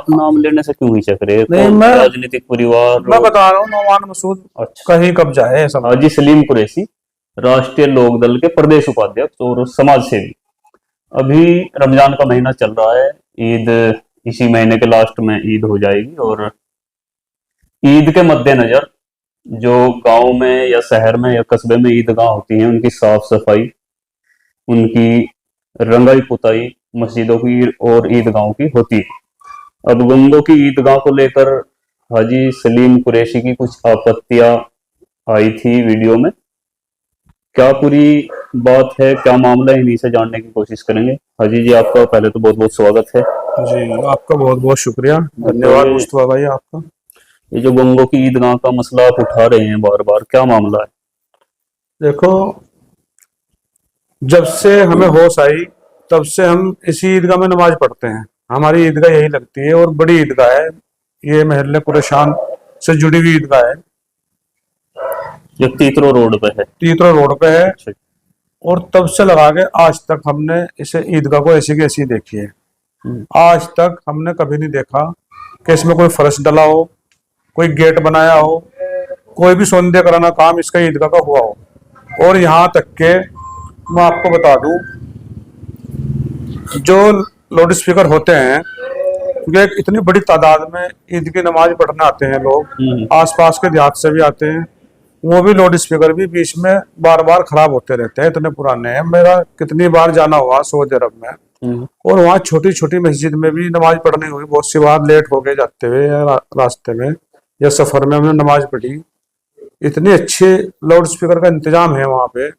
आप नाम लेने से क्यों हिचक रहे? नहीं, कौन मैं राजनीतिक परिवार? मैं बता रहा हूँ, नौमान मसूद अच्छा। कहीं कब्जा है सब। हाजी सलीम कुरैशी, राष्ट्रीय लोकदल के प्रदेश उपाध्यक्ष और समाज सेवी। अभी रमजान का महीना चल रहा है, ईद इसी महीने के लास्ट में ईद हो जाएगी, और ईद के मद्देनजर जो गांव में या शहर में या कस्बे में ईदगाह होती हैं, उनकी साफ सफाई, उनकी रंगाई पुताई मस्जिदों की और ईदगाहों की होती है। अब गंगों की ईदगाह को लेकर हाजी सलीम कुरैशी की कुछ आपत्तियां आई थी वीडियो में। क्या पूरी बात है, क्या मामला है, इन्हीं से जानने की कोशिश करेंगे। हाजी जी, आपका पहले तो बहुत बहुत स्वागत है। जी, आपका बहुत बहुत शुक्रिया, धन्यवाद मुस्तफा भाई आपका। ये जो गंगों की ईदगाह का मसला आप उठा रहे हैं बार बार, क्या मामला है? देखो, जब से हमें होश आई तब से हम इसी ईदगाह में नमाज पढ़ते हैं। हमारी ईदगाह यही लगती है और बड़ी ईदगाह है, ये महल्ले कुरेशान से जुड़ी हुई ईदगाह है, जो तीतरो रोड पे है। तीतरो रोड पे है। अच्छा। और तब से लगा के आज तक हमने इसे ईदगाह को ऐसी की ऐसी देखी है। आज तक हमने कभी नहीं देखा कि इसमें कोई फर्श डला हो, कोई गेट बनाया हो, कोई भी सौंदर्यकरण काम इसका ईदगाह का हुआ हो। और यहाँ तक के मैं आपको बता दूं, जो लाउड स्पीकर होते हैं, क्योंकि इतनी बड़ी तादाद में ईद की नमाज पढ़ने आते हैं लोग, आसपास के देहात से भी आते हैं, वो भी लाउड स्पीकर भी बीच में बार बार खराब होते रहते हैं, इतने पुराने हैं। मेरा कितनी बार जाना हुआ सऊदी अरब में, और वहाँ छोटी छोटी मस्जिद में भी नमाज पढ़नी हुई, बहुत सी बार लेट हो गए जाते हुए रास्ते में या सफर में हमने नमाज पढ़ी। इतने अच्छे लाउड स्पीकर का इंतजाम है वहाँ पे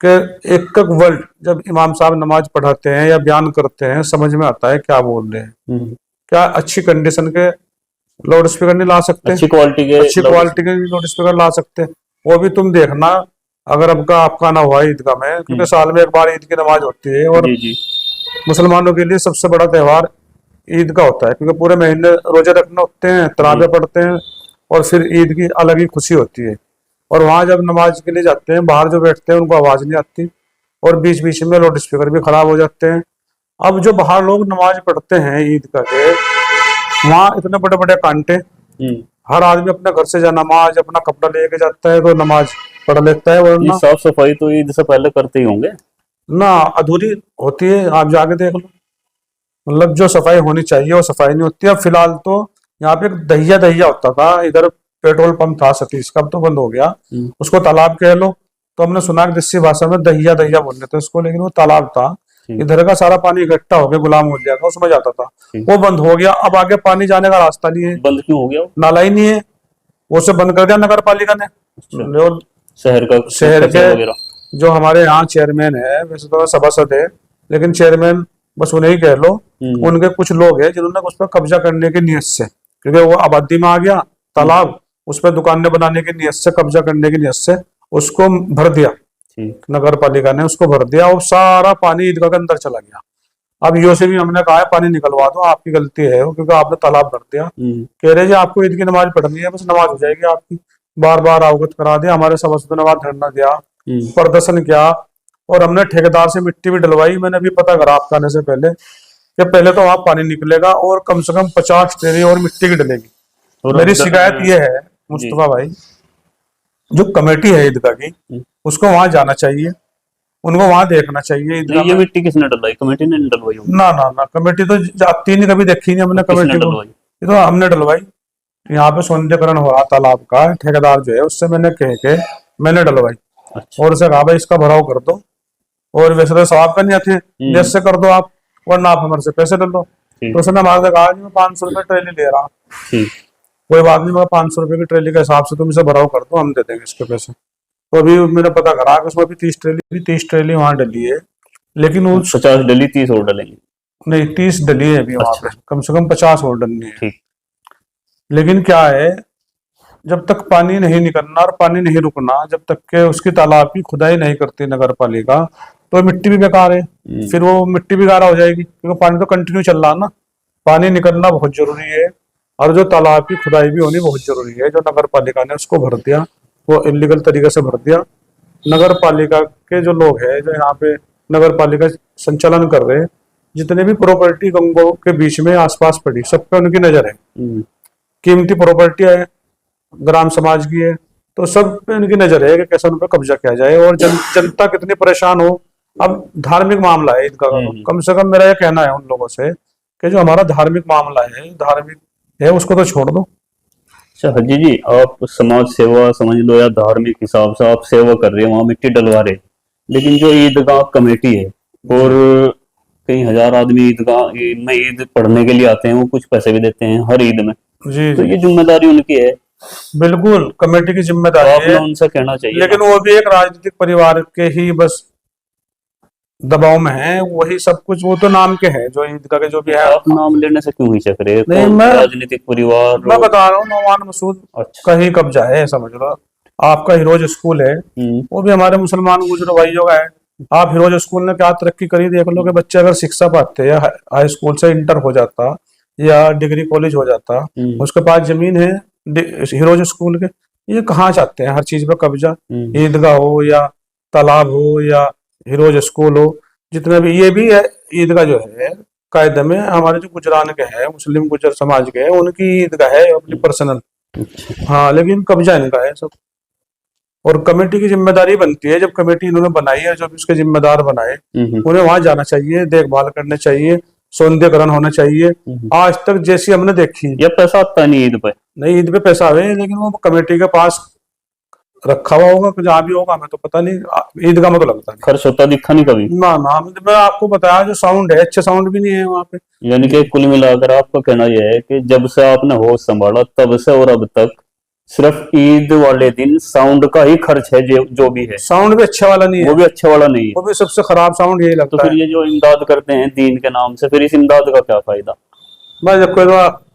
कि एक एक वर्ड जब इमाम साहब नमाज पढ़ाते हैं या बयान करते हैं, समझ में आता है क्या बोल रहे हैं। क्या अच्छी कंडीशन के लाउड स्पीकर नहीं ला सकते, अच्छी क्वालिटी के लाउड स्पीकर ला सकते। वो भी तुम देखना, अगर आपका आना हुआ ईदगाह में, क्योंकि साल में एक बार ईद की नमाज होती है, और मुसलमानों के लिए सबसे बड़ा त्योहार ईद का होता है, क्योंकि पूरे महीने रोजे रखने होते हैं, तरावे पढ़ते हैं, और फिर ईद की अलग ही खुशी होती है। और वहां जब नमाज के लिए जाते हैं, बाहर जो बैठते हैं उनको आवाज नहीं आती, और बीच बीच में लाउड स्पीकर भी खराब हो जाते हैं। अब जो बाहर लोग नमाज पढ़ते हैं ईद का के, वहाँ इतने बड़े बड़े कांटे, हर आदमी अपने घर से जा नमाज अपना कपड़ा लेके जाता है तो नमाज पढ़ लेता है, वरना साफ सफाई तो ईद से पहले करते ही होंगे ना, अधूरी होती है। आप जाके देख लो, मतलब जो सफाई होनी चाहिए वो सफाई नहीं होती। अब फिलहाल तो यहाँ पे एक दहिया दहिया होता था, इधर पेट्रोल पंप था सतीश का, अब तो बंद हो गया, उसको तालाब कह लो। तो हमने सुना कि देसी भाषा में दहिया दहिया बोलते थे उसको, लेकिन वो तालाब था। इधर का सारा पानी इकट्ठा हो गया, गुलाम हो गया था, उसमें जाता था, वो बंद हो गया। अब आगे पानी जाने का रास्ता नहीं है। बंद क्यों हो गया? नाला ही नहीं है, वो से बंद कर दिया नगर पालिका ने। शहर के जो हमारे यहाँ चेयरमैन है, वैसे तो सभासद है, लेकिन चेयरमैन बस उन्हें ही कह लो, उनके कुछ लोग हैं जिन्होंने उस पर कब्जा करने की नियत से, क्योंकि वो आबादी में आ गया तालाब, उस पर दुकानें बनाने की नियत से, कब्जा करने की नियत से उसको भर दिया, नगर पालिका ने उसको भर दिया, और सारा पानी ईदगाह के अंदर चला गया। अब यो से भी हमने कहा है पानी निकलवा दो, आपकी गलती है वो, क्योंकि आपने तालाब भर दिया। कह रहे जी आपको ईद की नमाज पढ़नी है, बस नमाज हो जाएगी आपकी। बार बार अवगत करा दिया, हमारे सभासदों ने धरना दिया, प्रदर्शन किया, और हमने ठेकेदार से मिट्टी भी डलवाई। मैंने भी पता करा आपका आने से पहले कि पहले तो वहां पानी निकलेगा और कम से कम 50 ट्रेली और मिट्टी की डलेगी। मेरी शिकायत ये है मुस्तफा भाई, जो कमेटी है ईदगाह की, उसको वहां जाना चाहिए, उनको वहां देखना चाहिए। ये मिट्टी किसने डलवाई? कमेटी ने डलवाई? ना, कमेटी तो जाती नहीं, कभी देखी नहीं हमने कमेटी को, ये तो हमने डलवाई। यहाँ पे सौंदर्यकरण हो रहा तालाब का, ठेकेदार जो है उससे मैंने कह के मैंने डलवाई। अच्छा। और उसे कहा भाई इसका भराव कर दो, और वैसे तो सवाब का नहीं आते, जैसे कर दो आप, वरना आप हमारे से पैसे डल दो। तो उसने हमारे से कहा मैं 500 रुपए ट्रेली ले रहा हूँ। कोई बात नहीं, मैं 500 रुपए की ट्रेली के हिसाब से तुम इसे भराव कर दो, हम दे देंगे इसके पैसे। तो अभी मैंने पता करा कि उसमें भी 30 ट्रेली वहां डली है, लेकिन वो 50 डली, 30 और डलेंगे? नहीं, 30 डली है अभी वहां पे, कम से कम 50 और डलनी है। लेकिन क्या है, जब तक पानी नहीं निकलना और पानी नहीं रुकना, जब तक के उसकी तालाब की खुदाई नहीं करती नगर पालिका, तो मिट्टी भी बेकार है, फिर वो मिट्टी भी गारा हो जाएगी, क्योंकि पानी तो कंटिन्यू चल रहा ना। पानी निकलना बहुत जरूरी है, और जो तालाब की खुदाई भी होनी बहुत जरूरी है। जो नगर पालिका ने उसको भर दिया, वो इलीगल तरीके से भर दिया। नगर पालिका के जो लोग हैं, जो यहाँ पे नगर पालिका संचालन कर रहे हैं, जितने भी प्रॉपर्टी गंगों के बीच में आसपास पड़ी, सब पे उनकी नजर है। कीमती प्रॉपर्टी है, ग्राम समाज की है, तो सब पे उनकी नजर है कि कैसे उन पर कब्जा किया जाए। और जनता कितनी परेशान हो। अब धार्मिक मामला है ईदगाह का, कम से कम मेरा ये कहना है उन लोगों से कि जो हमारा धार्मिक मामला है, धार्मिक है, उसको तो छोड़ दो। अच्छा हजी जी, आप समाज सेवा समझ लो या धार्मिक हिसाब से आप सेवा कर रहे हो, वहां मिट्टी डलवा रहे, लेकिन जो ईदगाह कमेटी है और कई हजार आदमी ईदगाह में ईद पढ़ने के लिए आते हैं, वो कुछ पैसे भी देते हैं हर ईद में, जी तो जी ये जिम्मेदारी उनकी है, बिल्कुल कमेटी की तो जिम्मेदारी आपने है। उनसे कहना चाहिए लेकिन ना। वो भी एक राजनीतिक परिवार के ही बस दबाव में है, वही सब कुछ, वो तो नाम के है जो ईदगाह के जो भी है। आप नाम लेने से क्यों हिचक रहे हो? नहीं, कौन मैं राजनीतिक परिवार मैं बता रहा हूँ, नौमान मसूद अच्छा। का ही कब्जा है, समझ लो। आपका हिरोज स्कूल है, वो भी हमारे मुसलमान गुजर भाइयों का है। आप हिरोज स्कूल ने क्या तरक्की करी देख लो कि बच्चे अगर शिक्षा पाते या हाई स्कूल से इंटर हो जाता या डिग्री कॉलेज हो जाता, उसके पास जमीन है हिरोज स्कूल के, ये कहाँ चाहते हैं हर चीज पे कब्जा। ईदगाह हो या तालाब हो या हिरोज स्कूल हो, जितना भी ये भी है, ईदगाह जो है कायदे में हमारे जो गुजरान के हैं, मुस्लिम गुजर समाज के हैं, उनकी ईदगाह है अपनी पर्सनल। हाँ, लेकिन कब्जा इनका है सब। और कमेटी की जिम्मेदारी बनती है, जब कमेटी इन्होंने बनाई है, जो भी उसके जिम्मेदार बनाए, उन्हें वहां जाना चाहिए, देखभाल करने चाहिए, सौंदर्यकरण होना चाहिए। आज तक जैसी हमने देखी, ये पैसा आता नहीं ईद पे? नहीं, ईद पे पैसा आवे, लेकिन वो कमेटी के पास रखा हुआ होगा, जहाँ भी होगा हमें तो पता नहीं, ईदगाह में तो लगता नहीं। खर्च होता दिखा नहीं कभी? ना ना, मैं आपको बताया जो साउंड है, अच्छे साउंड भी नहीं है वहाँ पे। यानी कि कुल मिलाकर आपका कहना यह है कि जब से आपने होश संभाला तब से और अब तक सिर्फ ईद वाले दिन साउंड का ही खर्च है, जो भी है साउंड भी अच्छा वाला नहीं है, वो भी अच्छा वाला नहीं है। वो भी सबसे खराब साउंड यही तो लगता फिर है। ये जो इमदाद करते हैं दीन के नाम से, फिर इस इमदाद का क्या फायदा? मैं जब कोई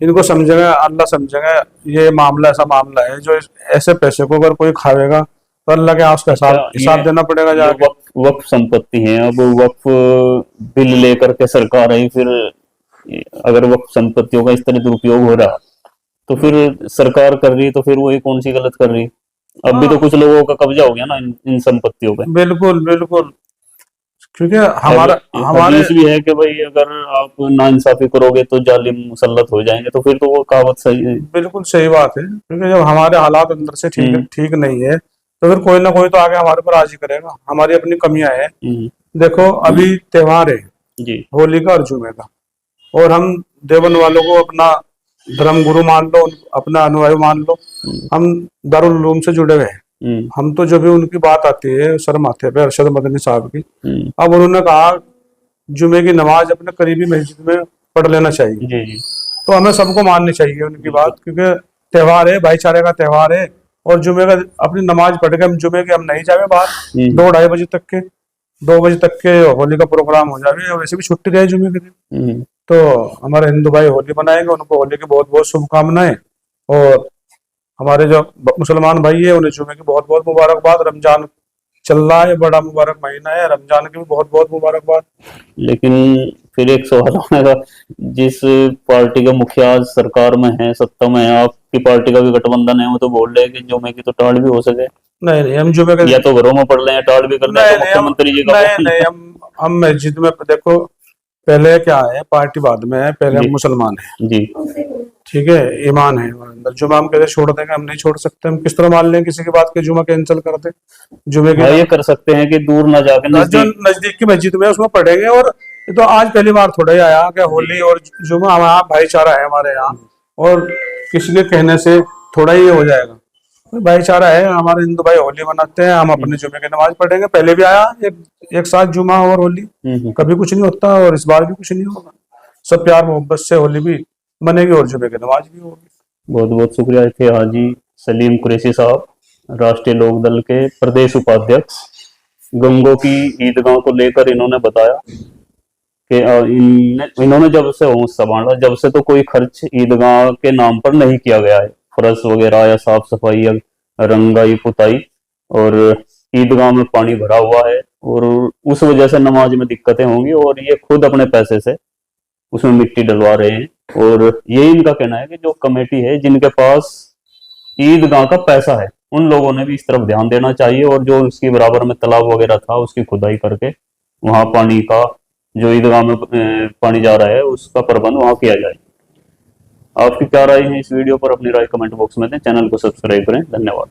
इनको समझेंगे, अल्लाह समझेंगे, ये मामला ऐसा मामला है जो ऐसे पैसे को अगर कोई खाएगा तो अल्लाह के उसका हिसाब देना पड़ेगा ये जाके। वक्फ संपत्ति है, अब वक्फ बिल लेकर के सरकार आई, फिर अगर वक्फ संपत्तियों का इस तरह दुरुपयोग हो रहा तो फिर सरकार कर रही, तो फिर वही कौन सी गलत कर रही? अब भी तो कुछ लोगों का कब्जा हो गया ना इन संपत्तियों पे। बिल्कुल बिल्कुल, क्योंकि हमारा हमारे हदीस भी है कि भाई अगर आप नाइंसाफी करोगे तो जालिम मुसल्लत हो जाएंगे, तो फिर तो वो कहावत सही है। बिल्कुल सही बात है, क्योंकि जब हमारे हालात अंदर से ठीक नहीं है, तो फिर कोई ना कोई तो आगे हमारे पर राजी करेगा। हमारी अपनी कमियां हैं। देखो, अभी त्योहार है जी होली का और जुमे का, और हम देवन वालों को अपना धर्म गुरु मान लो, अपना अनुयायी मान लो, हम दारुल उलूम से जुड़े हुए हैं। हम तो जो भी उनकी बात आती है सर माथे पे, अरशद मदनी साहब की, अब उन्होंने कहा जुमे की नमाज अपने करीबी मस्जिद में पढ़ लेना चाहिए, जी जी। तो हमें सबको माननी चाहिए उनकी बात, क्योंकि त्योहार है, भाईचारे का त्योहार है। और जुमे का अपनी नमाज पढ़ के हम जुमे के हम नहीं जावे बाहर 2-2:30 बजे तक के, 2 बजे तक के होली का प्रोग्राम हो जाए, और वैसे भी छुट्टी रहे जुमे के दिन, तो हमारे हिंदू भाई होली मनाएंगे, उनको होली की बहुत बहुत शुभकामनाएं। और हमारे जो मुसलमान भाई है उन्हें जुमे की बहुत बहुत मुबारकबाद। रमजान चल रहा है, बड़ा मुबारक महीना है, रमजान की भी बहुत बहुत मुबारकबाद। लेकिन फिर एक सवाल आएगा, जिस पार्टी का मुखिया सरकार में है, सत्ता में है, आपकी पार्टी का भी गठबंधन है, वो तो बोल रहे हैं कि जुमे की तो टाल भी हो सके। नहीं नहीं, हम जुमे के या तो घरों में पढ़ लें, टाल भी कर लें, नहीं तो नहीं, मुख्यमंत्री जी का नहीं नहीं, हम मस्जिद में देखो, पहले क्या है, पार्टी बाद में है, पहले हम मुसलमान हैं जी, ठीक है, ईमान है हमारे अंदर। जुमा हम कैसे छोड़ देंगे? हम नहीं छोड़ सकते। हम किस तरह मान लें किसी की बात के जुमा कैंसिल कर दे? जुमे की हाँ ये कर सकते हैं कि दूर ना जाके जो नजदीक। नजदीक की मस्जिद में उसमें पढ़ेंगे। और ये तो आज पहली बार थोड़ा ही आया कि होली और जुमा हमारा भाईचारा है हमारे यहाँ, और किसी के कहने से थोड़ा ही हो जाएगा। भाईचारा है, हमारे हिंदू भाई होली मनाते हैं, हम अपने जुमे की नमाज पढ़ेंगे। पहले भी आया एक साथ जुमा और होली, कभी कुछ नहीं होता, और इस बार भी कुछ नहीं होगा। सब प्यार मोहब्बत से होली भी मनेगी और जुमे की नमाज भी होगी। बहुत बहुत शुक्रिया थे हाजी सलीम कुरैशी साहब, राष्ट्रीय लोक दल के प्रदेश उपाध्यक्ष। गंगों की ईदगाह को लेकर इन्होंने बताया कि इन्होंने जब से होश संभाला, जब से तो कोई खर्च ईदगाह के नाम पर नहीं किया गया है, फर्श वगैरह या साफ सफाई या रंगाई पुताई, और ईदगाह में पानी भरा हुआ है, और उस वजह से नमाज में दिक्कतें होंगी, और ये खुद अपने पैसे से उसमें मिट्टी डलवा रहे हैं। और यही इनका कहना है कि जो कमेटी है, जिनके पास ईदगाह का पैसा है, उन लोगों ने भी इस तरफ ध्यान देना चाहिए, और जो उसकी बराबर में तालाब वगैरह था उसकी खुदाई करके वहां पानी का जो ईदगाह में पानी जा रहा है उसका प्रबंध वहां किया जाए। आपकी क्या राय है इस वीडियो पर? अपनी राय कमेंट बॉक्स में दें। चैनल को सब्सक्राइब करें। धन्यवाद।